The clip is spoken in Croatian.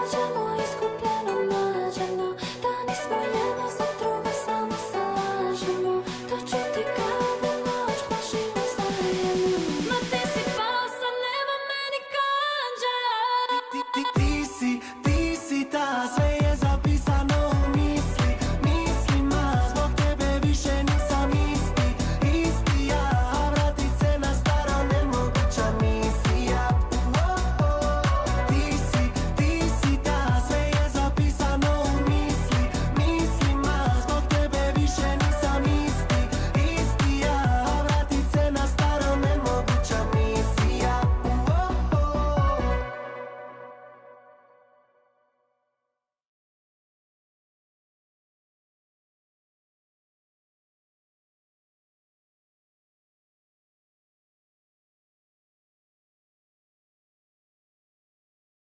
nađemo, iskupljeno nađeno. Da nismo jedno za drugo, samo se lažemo. To ću ti kada noć plašimo zajedno. Ma ti si pao sa neba, meni kanđa. Ti si